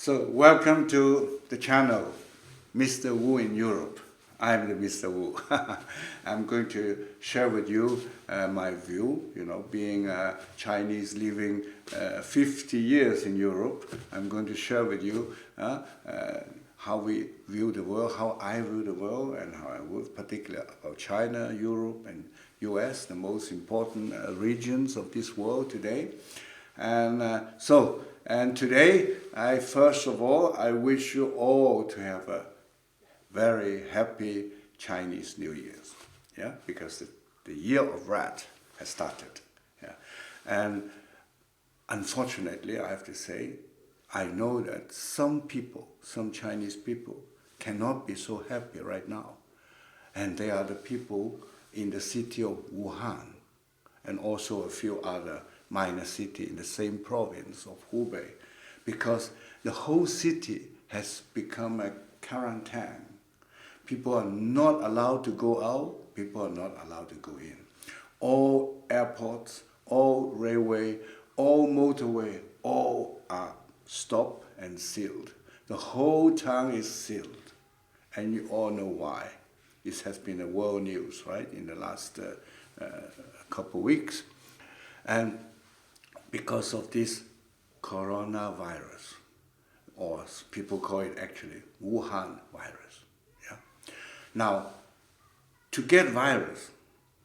So welcome to the channel, Mr. Wu in Europe. I'm the Mr. Wu. I'm going to share with you my view, being a Chinese living 50 years in Europe. I'm going to share with you how we view the world, how I view the world, and how I view particularly about China, Europe, and US, the most important regions of this world today. And today, first of all, I wish you all to have a very happy Chinese New Year's, because the year of rat has started, And unfortunately, I have to say, I know that some people, some Chinese people, cannot be so happy right now. And they are the people in the city of Wuhan, and also a few other minor cities in the same province of Hubei, because the whole city has become a quarantine. People are not allowed to go out, people are not allowed to go in. All airports, all railway, all motorway, all are stopped and sealed. The whole town is sealed, and you all know why. This has been a world news, right, in the last couple of weeks. And because of this coronavirus, or people call it actually Wuhan virus. Now, to get virus,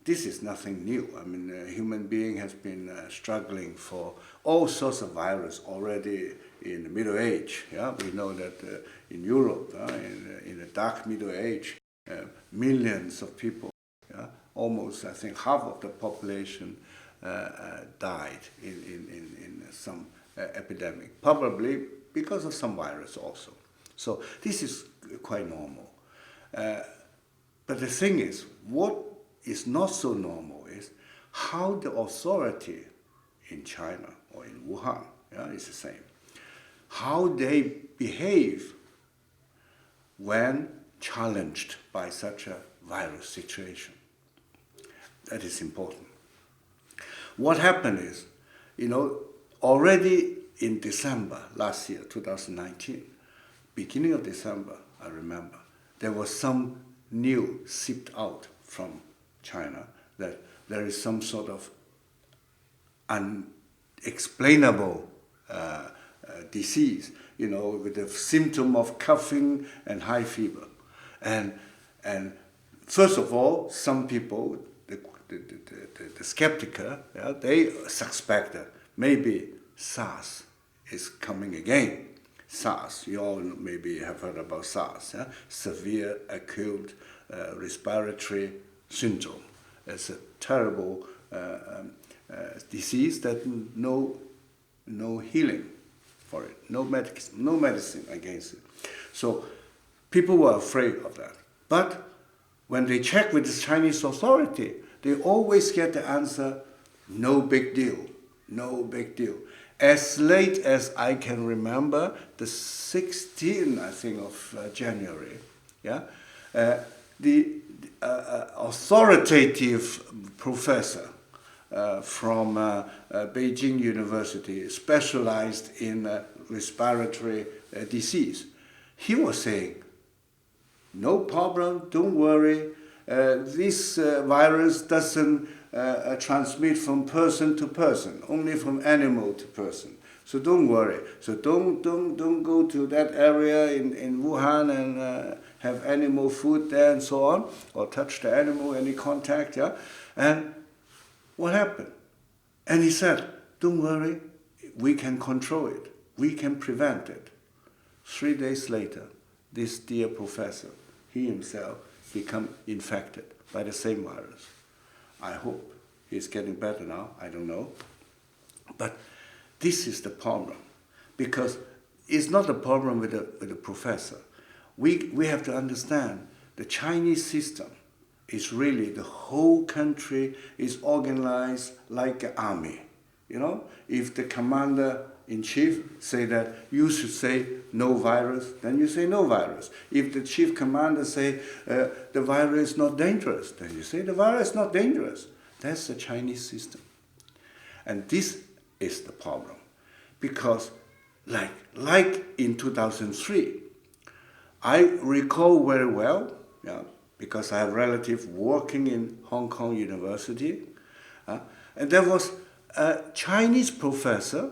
this is nothing new. I mean, a human being has been struggling for all sorts of virus already in the Middle Age. We know that in Europe, in the dark Middle Age, millions of people, almost I think half of the population died in some epidemic, probably because of some virus also. So this is quite normal. But the thing is, what is not so normal is how the authority in China or in Wuhan, is the same, how they behave when challenged by such a virus situation. That is important. What happened is, already in December last year, 2019, beginning of December, I remember, there was some news seeped out from China that there is some sort of unexplainable disease, with the symptom of coughing and high fever. And first of all, some people, the skeptical, they suspected maybe SARS is coming again. SARS, you all maybe have heard about SARS, severe acute respiratory syndrome. It's a terrible disease that no healing for it, no medicine against it. So people were afraid of that. But when they check with the Chinese authority, they always get the answer, no big deal, no big deal. As late as I can remember, the 16th, I think, of January, the authoritative professor from Beijing University, specialized in respiratory disease, he was saying, no problem, don't worry, this virus doesn't transmit from person to person, only from animal to person. So don't worry. So don't go to that area in Wuhan and have animal food there and so on, or touch the animal, any contact, And what happened? And he said, don't worry, we can control it. We can prevent it. 3 days later, this dear professor, he himself, become infected by the same virus. I hope he's getting better now, I don't know. But this is the problem, because it's not a problem with the professor. We have to understand the Chinese system is really, the whole country is organized like an army. If the commander-in-chief say that you should say no virus, then you say no virus. If the chief commander say the virus is not dangerous, then you say the virus is not dangerous. That's the Chinese system. And this is the problem, because like in 2003. I recall very well, yeah, because I have relatives working in Hong Kong University, and there was a Chinese professor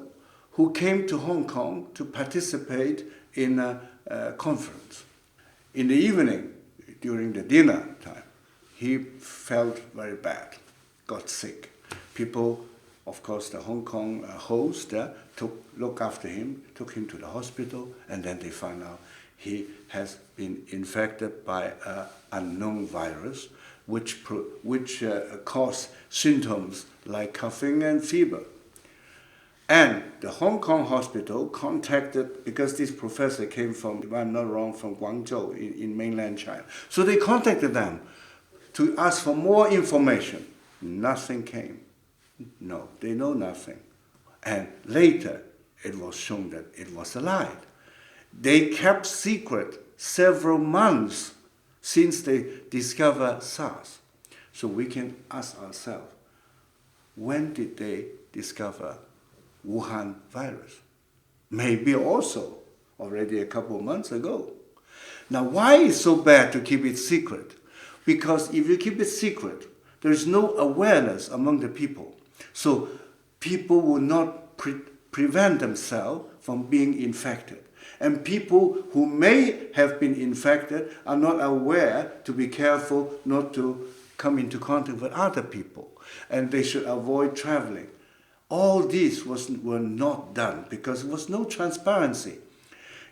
who came to Hong Kong to participate in a conference. In the evening, during the dinner time, he felt very bad, got sick. People, of course, the Hong Kong host looked after him, took him to the hospital, and then they found out he has been infected by an unknown virus, which caused symptoms like coughing and fever. And the Hong Kong hospital contacted, because this professor came from, if I'm not wrong, from Guangzhou in mainland China. So they contacted them to ask for more information. Nothing came. No, they know nothing. And later, it was shown that it was a lie. They kept secret several months since they discovered SARS. So we can ask ourselves, when did they discover Wuhan virus? Maybe also already a couple of months ago. Now, why is it so bad to keep it secret? Because if you keep it secret, there is no awareness among the people. So people will not prevent themselves from being infected. And people who may have been infected are not aware to be careful not to come into contact with other people. And they should avoid traveling. All these were not done because there was no transparency.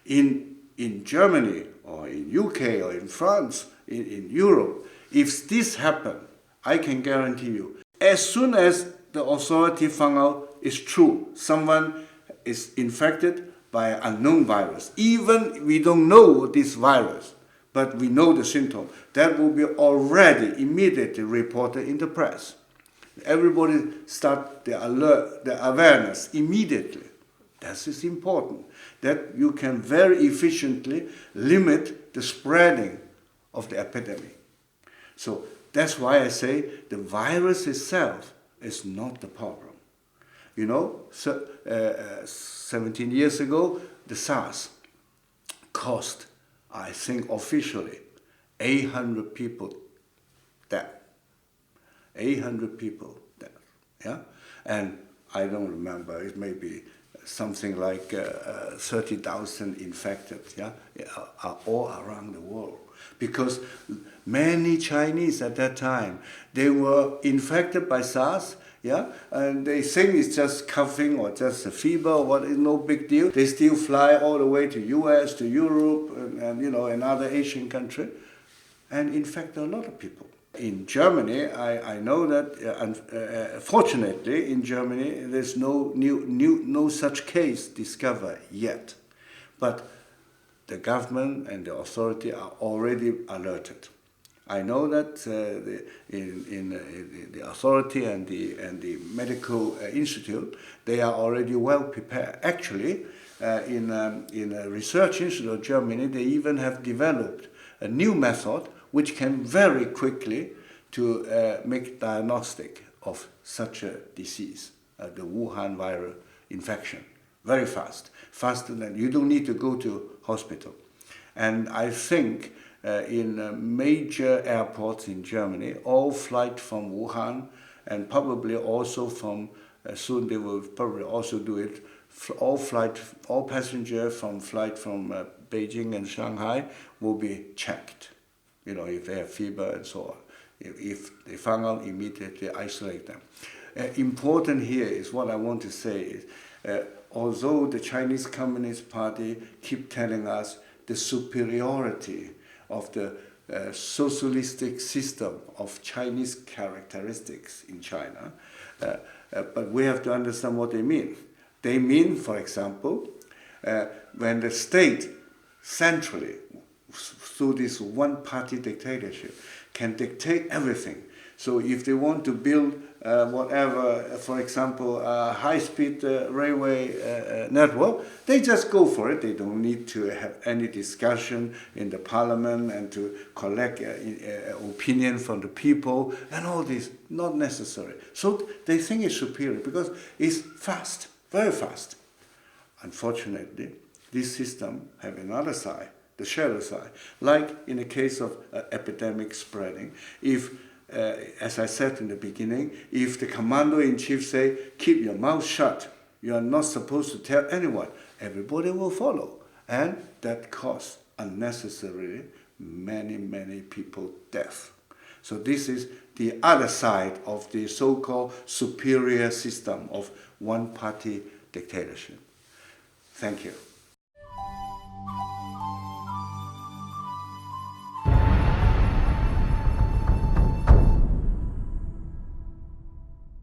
In Germany or in UK or in France, in Europe, if this happened, I can guarantee you, as soon as the authority found out it's true, someone is infected by an unknown virus, even we don't know this virus, but we know the symptom, that will be already immediately reported in the press. Everybody start the alert, the awareness immediately. That is important, that you can very efficiently limit the spreading of the epidemic. So that's why I say the virus itself is not the problem. You know, 17 years ago, the SARS cost, I think officially, 800 people dead. 800 people dead, yeah? And I don't remember, it may be something like 30,000 infected, yeah, all around the world. Because many Chinese at that time, they were infected by SARS, yeah, and they think it's just coughing or just a fever or what, is no big deal. They still fly all the way to US, to Europe, and you know, another Asian country, and infect a lot of people. In Germany, I know that, fortunately, in Germany, there's no such case discovered yet. But the government and the authority are already alerted. I know that the authority and the medical institute, they are already well prepared. Actually, in a research institute of Germany, they even have developed a new method which can very quickly to make diagnostic of such a disease, the Wuhan viral infection, very fast, faster than, you don't need to go to hospital. And I think in major airports in Germany, all flights from Wuhan, and probably also from, soon they will probably also do it, all passengers from flight from Beijing and Shanghai will be checked. You know, if they have fever and so on. If they found out, immediately isolate them. Important here is what I want to say is, although the Chinese Communist Party keep telling us the superiority of the socialistic system of Chinese characteristics in China, but we have to understand what they mean. They mean, for example, when the state centrally, through this one-party dictatorship, can dictate everything. So if they want to build whatever, for example, a high-speed railway network, they just go for it. They don't need to have any discussion in the parliament and to collect opinion from the people and all this, not necessary. So they think it's superior because it's fast, very fast. unfortunately, this system have another side, the shadow side. Like in the case of epidemic spreading, if, as I said in the beginning, if the commander-in-chief say, keep your mouth shut, you are not supposed to tell anyone, everybody will follow. And that causes unnecessarily many people death. So this is the other side of the so-called superior system of one-party dictatorship. Thank you.